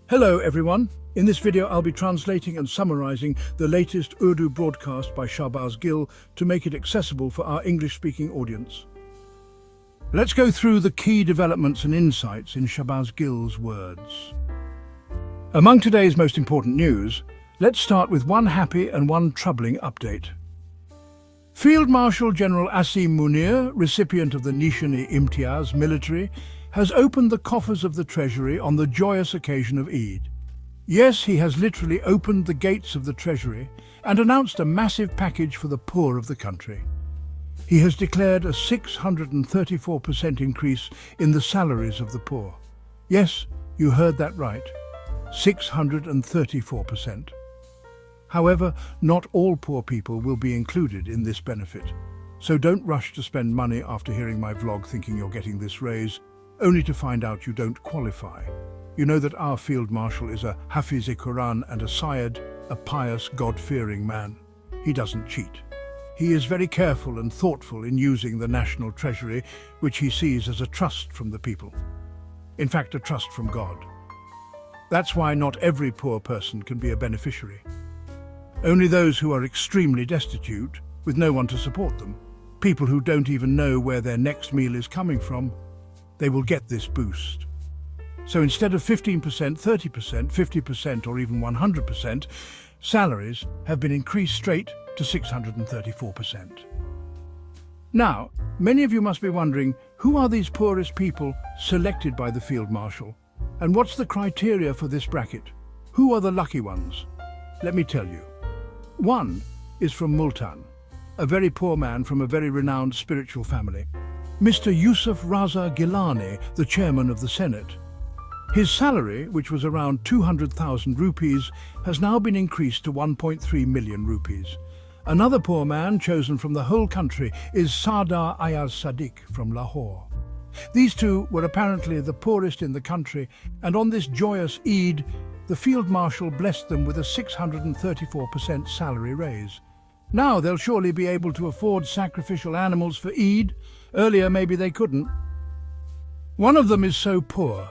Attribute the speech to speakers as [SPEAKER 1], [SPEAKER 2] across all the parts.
[SPEAKER 1] Hello everyone. In this video I'll be translating and summarizing the latest Urdu broadcast by Shahbaz Gill to make it accessible for our English-speaking audience. Let's go through the key developments and insights in Shahbaz Gill's words. Among today's most important news, let's start with one happy and one troubling update. Field Marshal General Asim Munir, recipient of the Nishan-e-Imtiaz military, has opened the coffers of the Treasury on the joyous occasion of Eid. Yes, he has literally opened the gates of the Treasury and announced a massive package for the poor of the country. He has declared a 634% increase in the salaries of the poor. Yes, you heard that right, 634%. However, not all poor people will be included in this benefit. So don't rush to spend money after hearing my vlog thinking you're getting this raise, only to find out you don't qualify. You know that our Field Marshal is a Hafiz-e-Quran and a Syed, a pious, God-fearing man. He doesn't cheat. He is very careful and thoughtful in using the national treasury, which he sees as a trust from the people. In fact, a trust from God. That's why not every poor person can be a beneficiary. Only those who are extremely destitute, with no one to support them, people who don't even know where their next meal is coming from, they will get this boost. So instead of 15%, 30%, 50% or even 100%, salaries have been increased straight to 634%. Now, many of you must be wondering, who are these poorest people selected by the Field Marshal? And what's the criteria for this bracket? Who are the lucky ones? Let me tell you. One is from Multan, a very poor man from a very renowned spiritual family. Mr. Yusuf Raza Gilani, the chairman of the Senate. His salary, which was around 200,000 rupees, has now been increased to 1.3 million rupees. Another poor man chosen from the whole country is Sardar Ayaz Sadiq from Lahore. These two were apparently the poorest in the country, and on this joyous Eid, the Field Marshal blessed them with a 634% salary raise. Now they'll surely be able to afford sacrificial animals for Eid. Earlier maybe they couldn't. One of them is so poor.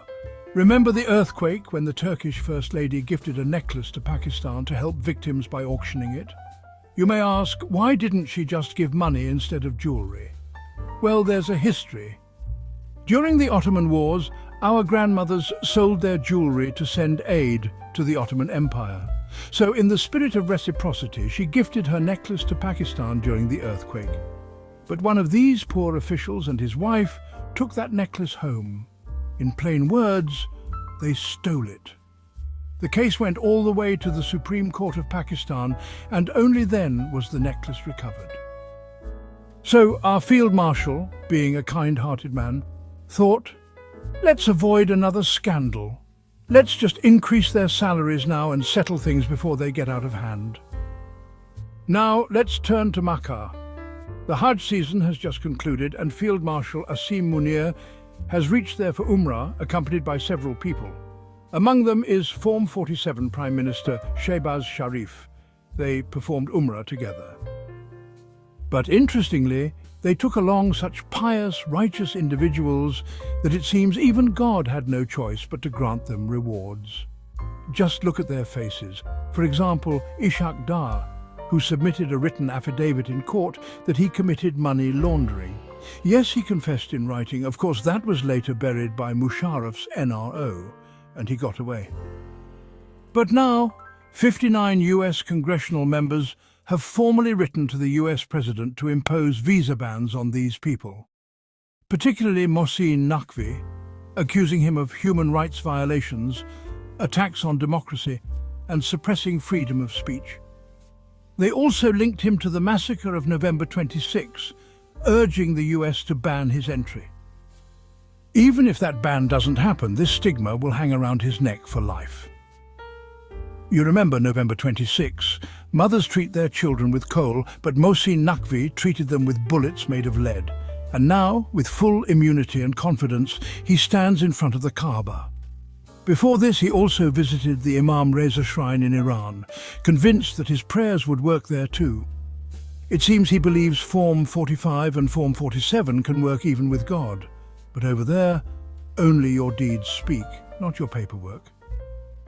[SPEAKER 1] Remember the earthquake when the Turkish First Lady gifted a necklace to Pakistan to help victims by auctioning it? You may ask, why didn't she just give money instead of jewellery? Well, there's a history. During the Ottoman Wars, our grandmothers sold their jewellery to send aid to the Ottoman Empire. So in the spirit of reciprocity, she gifted her necklace to Pakistan during the earthquake. But one of these poor officials and his wife took that necklace home. In plain words, they stole it. The case went all the way to the Supreme Court of Pakistan, and only then was the necklace recovered. So our Field Marshal, being a kind-hearted man, thought, let's avoid another scandal. Let's just increase their salaries now and settle things before they get out of hand. Now let's turn to Makkah. The Hajj season has just concluded and Field Marshal Asim Munir has reached there for Umrah, accompanied by several people. Among them is Form 47 Prime Minister Shahbaz Sharif. They performed Umrah together. But interestingly, they took along such pious, righteous individuals that it seems even God had no choice but to grant them rewards. Just look at their faces. For example, Ishaq Dar, who submitted a written affidavit in court that he committed money laundering. Yes, he confessed in writing. Of course, that was later buried by Musharraf's NRO, and he got away. But now, 59 US congressional members have formally written to the US President to impose visa bans on these people, particularly Mohsin Naqvi, accusing him of human rights violations, attacks on democracy, and suppressing freedom of speech. They also linked him to the massacre of November 26, urging the US to ban his entry. Even if that ban doesn't happen, this stigma will hang around his neck for life. You remember November 26. Mothers treat their children with coal, but Mohsin Naqvi treated them with bullets made of lead. And now, with full immunity and confidence, he stands in front of the Kaaba. Before this, he also visited the Imam Reza shrine in Iran, convinced that his prayers would work there too. It seems he believes Form 45 and Form 47 can work even with God. But over there, only your deeds speak, not your paperwork.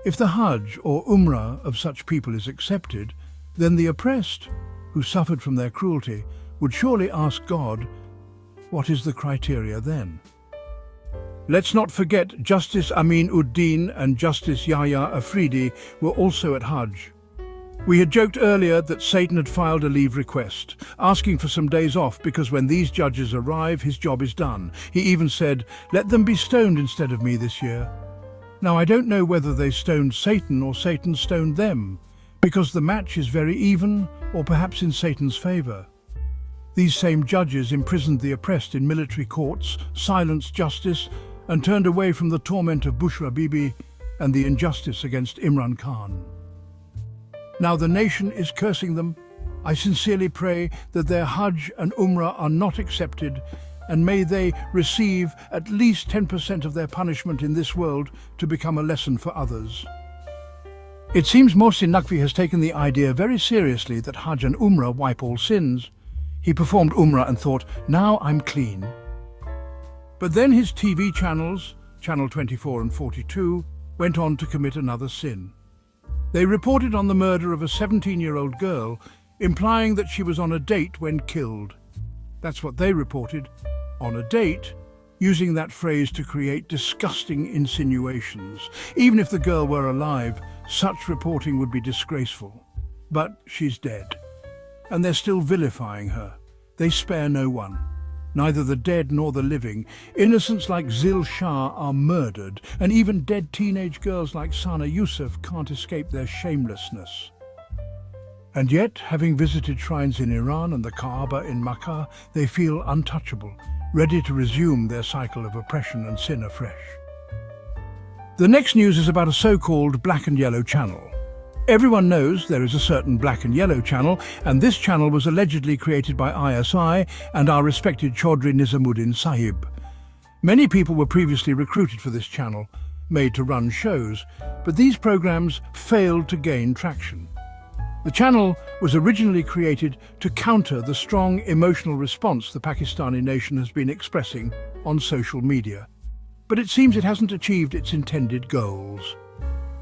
[SPEAKER 1] If the Hajj or Umrah of such people is accepted, then the oppressed, who suffered from their cruelty, would surely ask God, what is the criteria then? Let's not forget Justice Amin Uddin and Justice Yahya Afridi were also at Hajj. We had joked earlier that Satan had filed a leave request, asking for some days off because when these judges arrive, his job is done. He even said, "Let them be stoned instead of me this year." Now, I don't know whether they stoned Satan or Satan stoned them, because the match is very even, or perhaps in Satan's favor. These same judges imprisoned the oppressed in military courts, silenced justice, and turned away from the torment of Bushra Bibi and the injustice against Imran Khan. Now the nation is cursing them. I sincerely pray that their Hajj and Umrah are not accepted, and may they receive at least 10% of their punishment in this world to become a lesson for others. It seems Mohsin Naqvi has taken the idea very seriously that Hajj and Umrah wipe all sins. He performed Umrah and thought, now I'm clean. But then his TV channels, Channel 24 and 42, went on to commit another sin. They reported on the murder of a 17-year-old girl, implying that she was on a date when killed. That's what they reported, on a date, using that phrase to create disgusting insinuations. Even if the girl were alive, such reporting would be disgraceful. But she's dead, and they're still vilifying her. They spare no one. Neither the dead nor the living. Innocents like Zil Shah are murdered, and even dead teenage girls like Sana Yusuf can't escape their shamelessness. And yet, having visited shrines in Iran and the Kaaba in Makkah, they feel untouchable, ready to resume their cycle of oppression and sin afresh. The next news is about a so-called black and yellow channel. Everyone knows there is a certain black and yellow channel, and this channel was allegedly created by ISI and our respected Chaudhry Nizamuddin Sahib. Many people were previously recruited for this channel, made to run shows, but these programs failed to gain traction. The channel was originally created to counter the strong emotional response the Pakistani nation has been expressing on social media, but it seems it hasn't achieved its intended goals.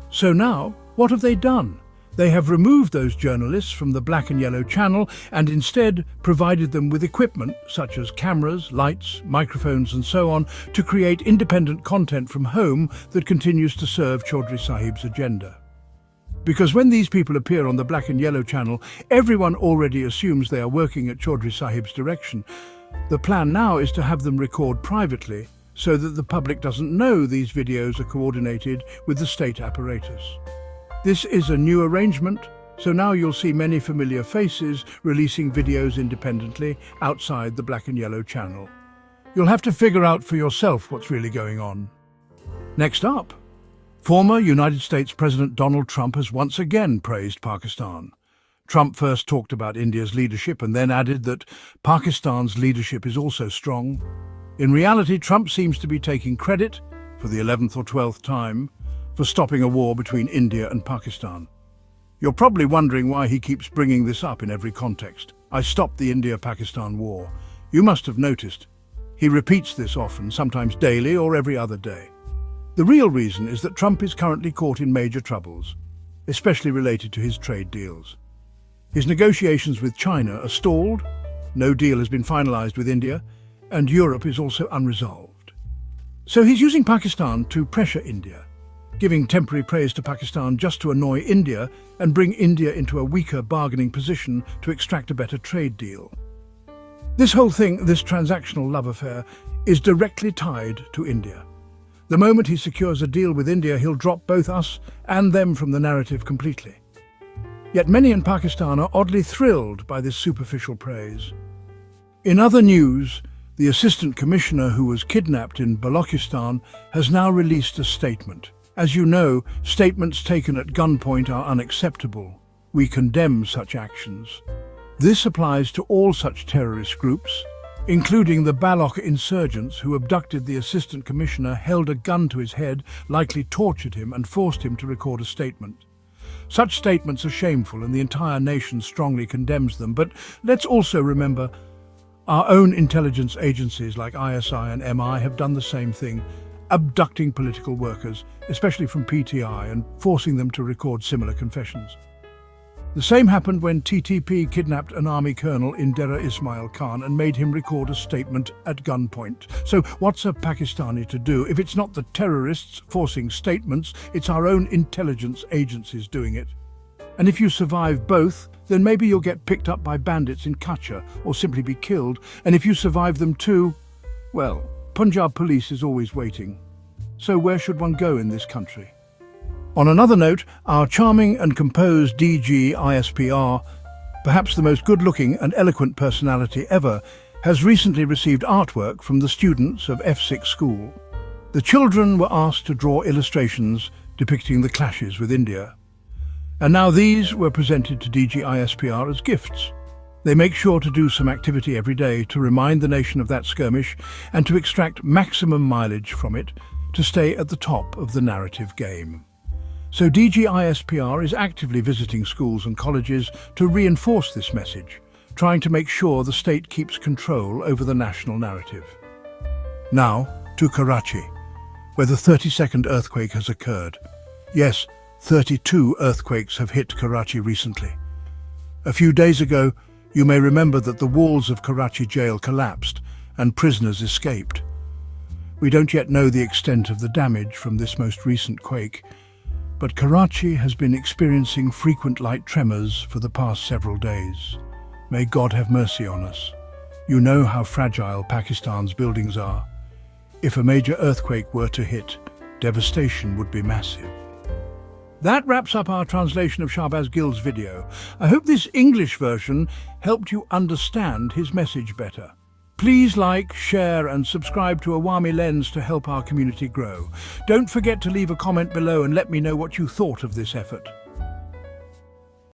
[SPEAKER 1] So now, what have they done? They have removed those journalists from the black and yellow channel and instead provided them with equipment such as cameras, lights, microphones and so on to create independent content from home that continues to serve Chaudhry Sahib's agenda. Because when these people appear on the black and yellow channel, everyone already assumes they are working at Chaudhry Sahib's direction. The plan now is to have them record privately so that the public doesn't know these videos are coordinated with the state apparatus. This is a new arrangement, so now you'll see many familiar faces releasing videos independently outside the black and yellow channel. You'll have to figure out for yourself what's really going on. Next up, former United States President Donald Trump has once again praised Pakistan. Trump first talked about India's leadership and then added that Pakistan's leadership is also strong. In reality, Trump seems to be taking credit, for the 11th or 12th time, for stopping a war between India and Pakistan. You're probably wondering why he keeps bringing this up in every context. I stopped the India-Pakistan war. You must have noticed. He repeats this often, sometimes daily or every other day. The real reason is that Trump is currently caught in major troubles, especially related to his trade deals. His negotiations with China are stalled, no deal has been finalized with India, and Europe is also unresolved. So he's using Pakistan to pressure India, giving temporary praise to Pakistan just to annoy India and bring India into a weaker bargaining position to extract a better trade deal. This whole thing, this transactional love affair, is directly tied to India. The moment he secures a deal with India, he'll drop both us and them from the narrative completely. Yet many in Pakistan are oddly thrilled by this superficial praise. In other news, the Assistant Commissioner who was kidnapped in Balochistan has now released a statement. As you know, statements taken at gunpoint are unacceptable. We condemn such actions. This applies to all such terrorist groups, including the Baloch insurgents who abducted the Assistant Commissioner, held a gun to his head, likely tortured him and forced him to record a statement. Such statements are shameful and the entire nation strongly condemns them, but let's also remember our own intelligence agencies like ISI and MI have done the same thing, abducting political workers, especially from PTI, and forcing them to record similar confessions. The same happened when TTP kidnapped an army colonel in Dera Ismail Khan and made him record a statement at gunpoint. So what's a Pakistani to do? If it's not the terrorists forcing statements, it's our own intelligence agencies doing it. And if you survive both, then maybe you'll get picked up by bandits in Kutcha or simply be killed. And if you survive them too, well, Punjab police is always waiting. So where should one go in this country? On another note, our charming and composed DG ISPR, perhaps the most good-looking and eloquent personality ever, has recently received artwork from the students of F6 school. The children were asked to draw illustrations depicting the clashes with India. And now these were presented to DG ISPR as gifts. They make sure to do some activity every day to remind the nation of that skirmish and to extract maximum mileage from it to stay at the top of the narrative game. So DG ISPR is actively visiting schools and colleges to reinforce this message, trying to make sure the state keeps control over the national narrative. Now to Karachi, where the 32nd earthquake has occurred. Yes, 32 earthquakes have hit Karachi recently. A few days ago, you may remember that the walls of Karachi jail collapsed and prisoners escaped. We don't yet know the extent of the damage from this most recent quake, but Karachi has been experiencing frequent light tremors for the past several days. May God have mercy on us. You know how fragile Pakistan's buildings are. If a major earthquake were to hit, devastation would be massive. That wraps up our translation of Shahbaz Gill's video. I hope this English version helped you understand his message better. Please like, share and subscribe to Awami Lens to help our community grow. Don't forget to leave a comment below and let me know what you thought of this effort.